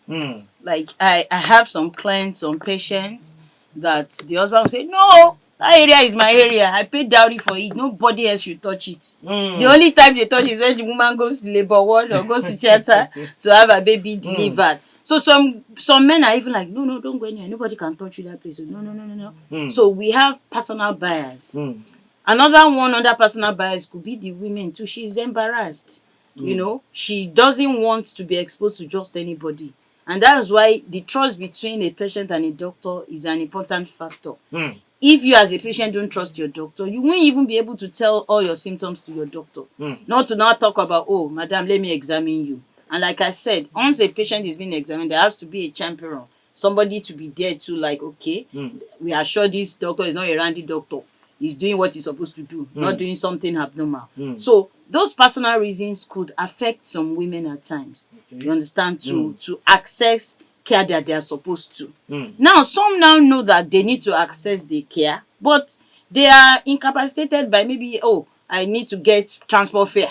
Speaker 2: Like I have some clients, some patients that the husband will say, no, that area is my area. I paid dowry for it. Nobody else should touch it. The only time they touch is when the woman goes to labor ward or goes to theater to have a baby delivered. So some men are even like, no, don't go anywhere. Nobody can touch you that place. No. So we have personal bias. Another one under personal bias could be the women too. She's embarrassed. She doesn't want to be exposed to just anybody. And that is why the trust between a patient and a doctor is an important factor. If you as a patient don't trust your doctor, you won't even be able to tell all your symptoms to your doctor. Not to now talk about, madam, let me examine you. And like I said, once a patient is being examined, there has to be a champion, somebody to be there to like, okay, we are sure this doctor is not a randy doctor. is doing what he's supposed to do, not doing something abnormal.
Speaker 1: Mm.
Speaker 2: So those personal reasons could affect some women at times.
Speaker 1: Okay.
Speaker 2: You understand? To access care that they are supposed to.
Speaker 1: Mm.
Speaker 2: Now, some now know that they need to access the care, but they are incapacitated by maybe, oh, I need to get transport fare.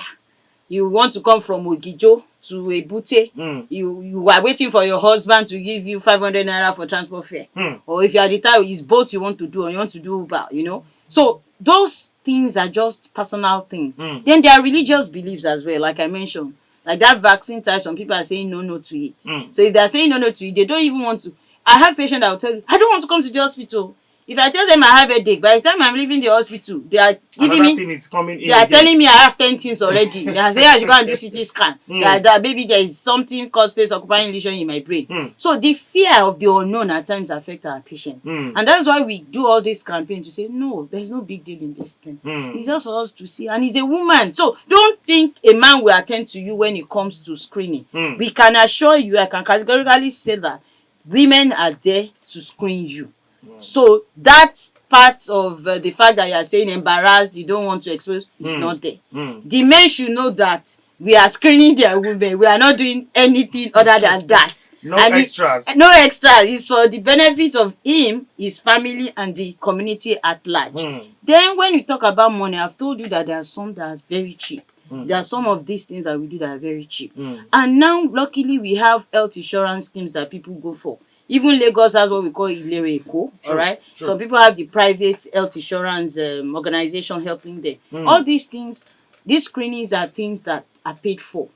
Speaker 2: You want to come from Ogijo to Ebute.
Speaker 1: Mm.
Speaker 2: You are waiting for your husband to give you 500 naira for transport fare.
Speaker 1: Mm.
Speaker 2: Or if you are the type, it's both you want to do, or you want to do Uber, you know. So those things are just personal things.
Speaker 1: Mm.
Speaker 2: Then there are religious beliefs as well, like I mentioned. Like that vaccine type, some people are saying no to it.
Speaker 1: Mm.
Speaker 2: So if they are saying no to it, they don't even want to. I have patients that will tell you, I don't want to come to the hospital. If I tell them I have a headache, by the time I'm leaving the hospital, they are giving
Speaker 1: Another
Speaker 2: me.
Speaker 1: thing is coming in
Speaker 2: They are
Speaker 1: again.
Speaker 2: telling me I have 10 things already. They are saying I should go and do CT scan. That maybe there is something called space occupying lesion in my brain. So the fear of the unknown at times affect our patient. And that's why we do all this campaign to say, no, there's no big deal in this thing. It's just for us to see. And he's a woman. So don't think a man will attend to you when it comes to screening. We can assure you, I can categorically say that women are there to screen you. So that part of the fact that you are saying embarrassed, you don't want to expose, is not there. The men should know that we are screening their women. We are not doing anything other than that.
Speaker 1: No extras.
Speaker 2: No extras. It's for the benefit of him, his family, and the community at large. Then when you talk about money, I've told you that there are some that are very cheap. There are some of these things that we do that are very cheap. And now, luckily, we have health insurance schemes that people go for. Even Lagos has what we call Ilere Eko, all right?
Speaker 1: True.
Speaker 2: Some people have the private health insurance organization helping them. All these things, these screenings are things that are paid for.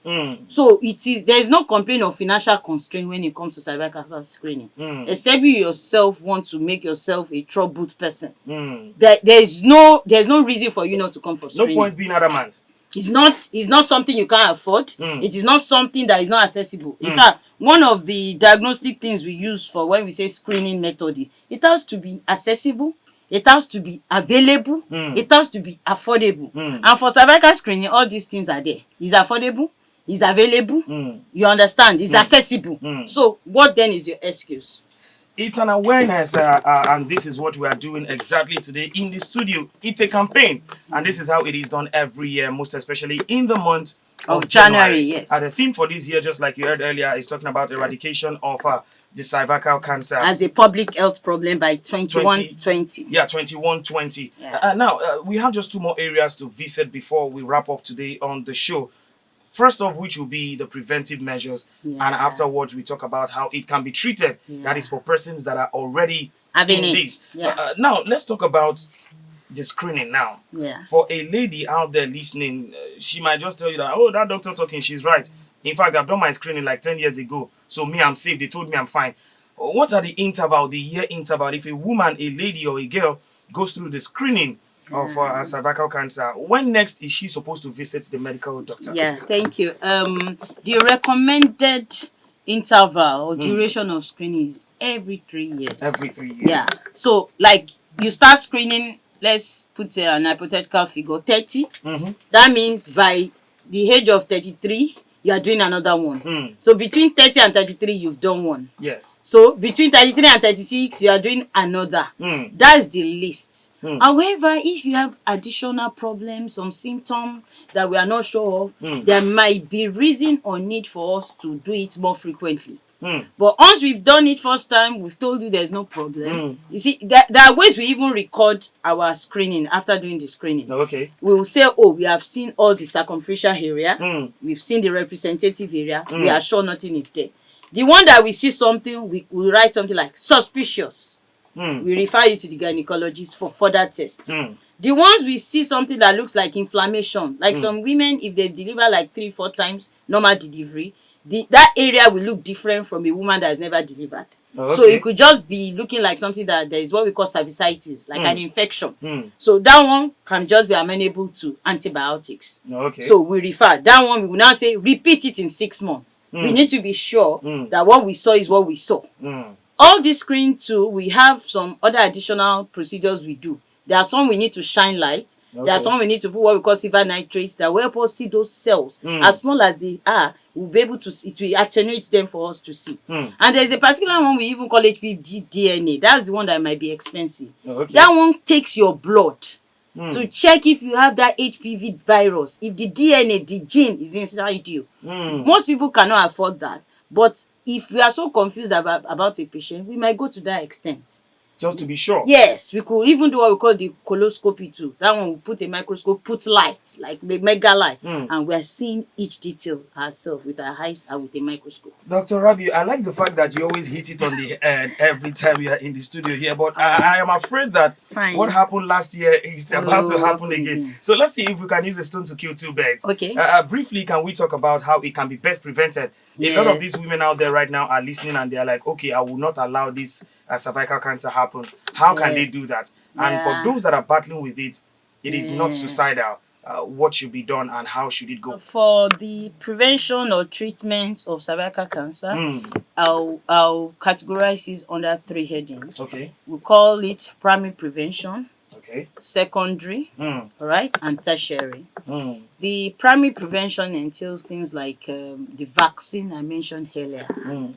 Speaker 2: So there is no complaint of financial constraint when it comes to cervical cancer screening. Except you yourself want to make yourself a troubled person. There's no reason for you not to come for screening.
Speaker 1: No point being adamant.
Speaker 2: It's not something you can't afford. It is not something that is not accessible. In fact, one of the diagnostic things we use for when we say screening method, it has to be accessible, it has to be available, it has to be affordable. And for cervical screening, all these things are there. It's affordable, it's available, you understand, it's accessible. So what then is your excuse?
Speaker 1: It's an awareness, and this is what we are doing exactly today in the studio. It's a campaign, and this is how it is done every year, most especially in the month of January.
Speaker 2: Yes.
Speaker 1: And the theme for this year, just like you heard earlier, is talking about eradication of the cervical cancer
Speaker 2: as a public health problem by 2120.
Speaker 1: Yeah, 2120.
Speaker 2: Yeah.
Speaker 1: Now, we have just 2 more areas to visit before we wrap up today on the show. First of which will be the preventive measures, and afterwards we talk about how it can be treated. That is for persons that are already
Speaker 2: having
Speaker 1: in
Speaker 2: it.
Speaker 1: this. Now, let's talk about the screening now. For a lady out there listening, she might just tell you that, oh, that doctor talking, she's right. In fact, I've done my screening like 10 years ago, so me, I'm safe. They told me I'm fine. What are the year interval, if a woman, a lady, or a girl goes through the screening of cervical cancer, when next is she supposed to visit the medical doctor?
Speaker 2: Thank you. The recommended interval or duration of screening is every 3 years.
Speaker 1: Every 3 years.
Speaker 2: So like you start screening, let's put an hypothetical figure, 30. That means by the age of 33 you are doing another one. So between 30 and 33 you've done one.
Speaker 1: Yes.
Speaker 2: So between 33 and 36 you are doing another. That's the list. However, if you have additional problems, some symptoms that we are not sure of, there might be reason or need for us to do it more frequently. But once we've done it first time, we've told you there's no problem. You see, there are ways we even record our screening after doing the screening.
Speaker 1: Okay.
Speaker 2: We will say, oh, we have seen all the circumferential area. We've seen the representative area. We are sure nothing is there. The one that we see something, we write something like suspicious. We refer you to the gynecologist for further tests. The ones we see something that looks like inflammation, like some women, if they deliver like 3-4 times normal delivery, that area will look different from a woman that has never delivered. So it could just be looking like something that there is what we call cervicitis, like an infection. So that one can just be amenable to antibiotics. So we refer. That one we will now say repeat it in 6 months. We need to be sure that what we saw is what we saw. All this screen too, we have some other additional procedures we do. There are some we need to shine light. There are some we need to put what we call silver nitrate that will help us see those cells. As small as they are, we'll be able to see, it will attenuate them for us to see. And there's a particular one we even call HPV DNA. That's the one that might be expensive. That one takes your blood to check if you have that HPV virus, if the DNA, the gene is inside you. Most people cannot afford that. But if we are so confused about a patient, we might go to that extent.
Speaker 1: Just to be sure.
Speaker 2: Yes, we could even do what we call the coloscopy too. That one we put a microscope, put light, like mega light, and we are seeing each detail ourselves with our eyes and with a microscope.
Speaker 1: Dr. Rabi, I like the fact that you always hit it on the head every time you are in the studio here, but I am afraid that what happened last year is about to happen again. So let's see if we can use a stone to kill two birds.
Speaker 2: Okay.
Speaker 1: Briefly, can we talk about how it can be best prevented? A lot of these women out there right now are listening and they are like, okay, I will not allow this cervical cancer happen. How can they do that? And for those that are battling with it, it is not suicidal. What should be done and how should it go?
Speaker 2: For the prevention or treatment of cervical cancer, I'll categorize it under 3 headings.
Speaker 1: Okay.
Speaker 2: We call it primary prevention,
Speaker 1: Okay.
Speaker 2: secondary, right, and tertiary. The primary prevention entails things like the vaccine I mentioned earlier.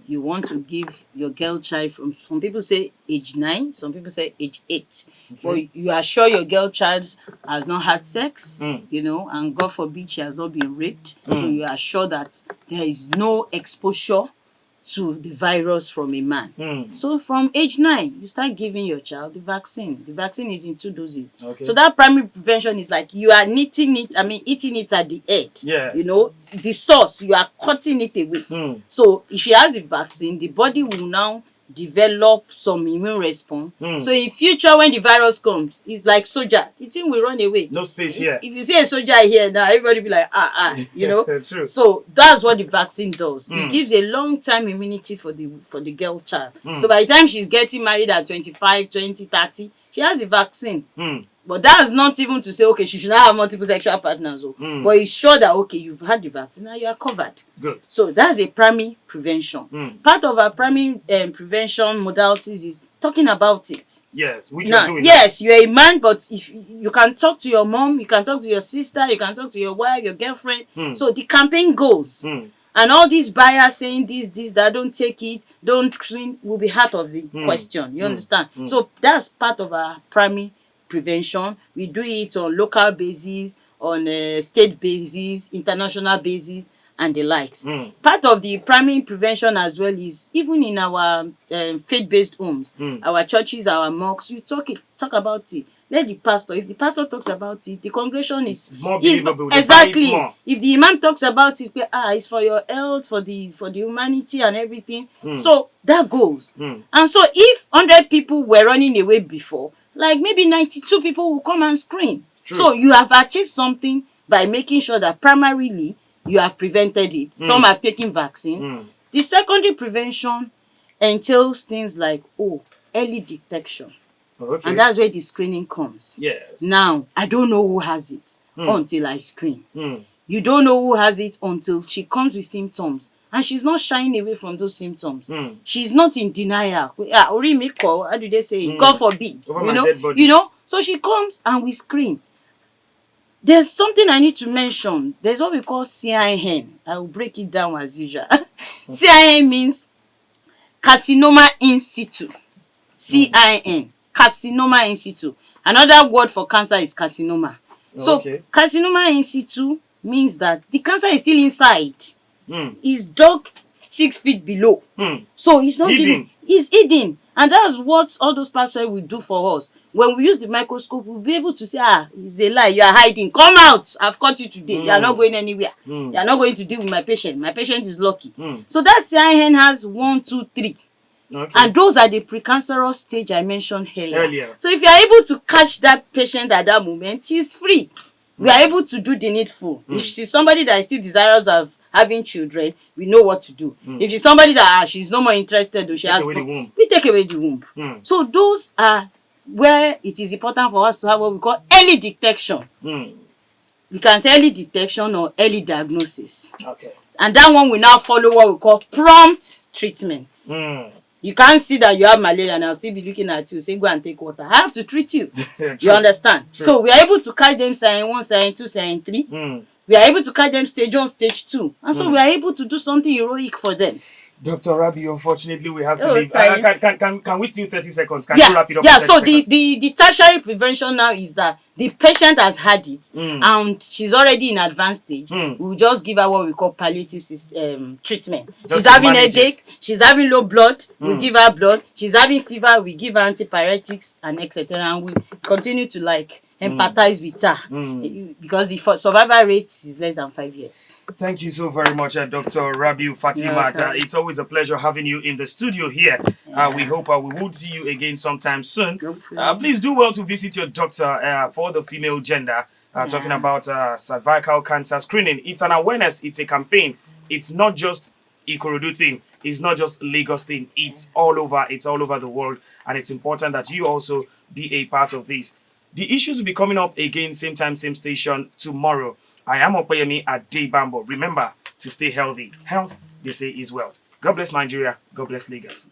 Speaker 2: You want to give your girl child from, some people say age 9, some people say age 8. But you are sure your girl child has not had sex, you know, and God forbid she has not been raped. So you are sure that there is no exposure to the virus from a man. So from age 9, you start giving your child the vaccine. The vaccine is in 2 doses.
Speaker 1: Okay.
Speaker 2: So that primary prevention is like you are eating it at the head.
Speaker 1: Yes.
Speaker 2: You know, the source, you are cutting it away. So if she has the vaccine, the body will now develop some immune response. So in future when the virus comes, it's like soldier. The thing will run away.
Speaker 1: No space here.
Speaker 2: If you see a soldier here now, everybody be like, you know.
Speaker 1: True.
Speaker 2: So that's what the vaccine does. It gives a long time immunity for the girl child. So by the time she's getting married at 25, 20, 30, she has the vaccine. But that's not even to say, okay, she should not have multiple sexual partners. But it's sure that, okay, you've had the vaccine, now you are covered.
Speaker 1: Good.
Speaker 2: So that's a primary prevention. Part of our primary prevention modalities is talking about it.
Speaker 1: Yes, which
Speaker 2: Now,
Speaker 1: you're doing.
Speaker 2: yes, you're a man, but if you can talk to your mom, you can talk to your sister, you can talk to your wife, your girlfriend. So the campaign goes. And all these buyers saying this, that don't take it, don't screen, will be part of the question. You understand? So that's part of our primary prevention. We do it on local basis, on state basis, international basis, and the likes. Part of the primary prevention as well is even in our faith-based homes, our churches, our mosques, you talk about it. Let the pastor, if the pastor talks about it, the congregation is
Speaker 1: more believable.
Speaker 2: Exactly. If the imam talks about it, it's for your health, for the humanity and everything. So that goes. And so if 100 people were running away before, like maybe 92 people will come and screen.
Speaker 1: True.
Speaker 2: So you have achieved something by making sure that primarily you have prevented it. Some have taken vaccines. The secondary prevention entails things like early detection.
Speaker 1: Okay.
Speaker 2: And that's where the screening comes.
Speaker 1: Yes.
Speaker 2: Now, I don't know who has it until I screen. You don't know who has it until she comes with symptoms. And she's not shying away from those symptoms. She's not in denial. How do they say it? God forbid. You know? So she comes and we screen. There's something I need to mention. There's what we call CIN. I will break it down as usual. CIN means carcinoma in situ. CIN. Carcinoma in situ. Another word for cancer is carcinoma. So carcinoma in situ means that the cancer is still inside. It's dug 6 feet below. So it's not hidden. It's hidden. And that's what all those pastors will do for us. When we use the microscope, we'll be able to say, it's a lie, you are hiding. Come out. I've caught you today. You are not going anywhere. You are not going to deal with my patient. My patient is lucky. So that CIN has 1, 2, 3. And those are the precancerous stage I mentioned earlier. So if you are able to catch that patient at that moment, she's free. We are able to do the needful. If she's somebody that is still desirous of having children, we know what to do. If she's somebody that she's no more interested, or she has, we take away the womb. So those are where it is important for us to have what we call early detection. We can say early detection or early diagnosis. And that one will now follow what we call prompt treatment. You can't see that you have malaria and I'll still be looking at you, say go and take water. I have to treat you.
Speaker 1: Yeah,
Speaker 2: You understand?
Speaker 1: True.
Speaker 2: So we are able to catch them sign 1, sign 2, sign 3. We are able to catch them stage 1, stage 2. And so we are able to do something heroic for them.
Speaker 1: Dr. Rabi, unfortunately, we have to
Speaker 2: Oh,
Speaker 1: leave. Can we steal 30 seconds? Can you
Speaker 2: Yeah,
Speaker 1: wrap it up
Speaker 2: yeah.
Speaker 1: in 30
Speaker 2: So
Speaker 1: seconds?
Speaker 2: the tertiary prevention now is that the patient has had it and she's already in advanced stage. We will just give her what we call palliative treatment.
Speaker 1: Just
Speaker 2: She's
Speaker 1: to
Speaker 2: having
Speaker 1: manage
Speaker 2: headache,
Speaker 1: it.
Speaker 2: she's having low blood, we give her blood. She's having fever, we give her antipyretics and etc. And we continue to like empathize with her because the survival rate is less than 5 years.
Speaker 1: Thank you so very much, Dr. Rabiu Fatima. It's always a pleasure having you in the studio here. We hope we will see you again sometime soon. Please do well to visit your doctor for the female gender. Talking about cervical cancer screening. It's an awareness. It's a campaign. It's not just Ikorodu thing. It's not just Lagos thing. It's all over. It's all over the world. And it's important that you also be a part of this. The issues will be coming up again, same time, same station tomorrow. I am Opeyemi at Bambo. Remember to stay healthy. Health, they say, is wealth. God bless Nigeria. God bless Lagos.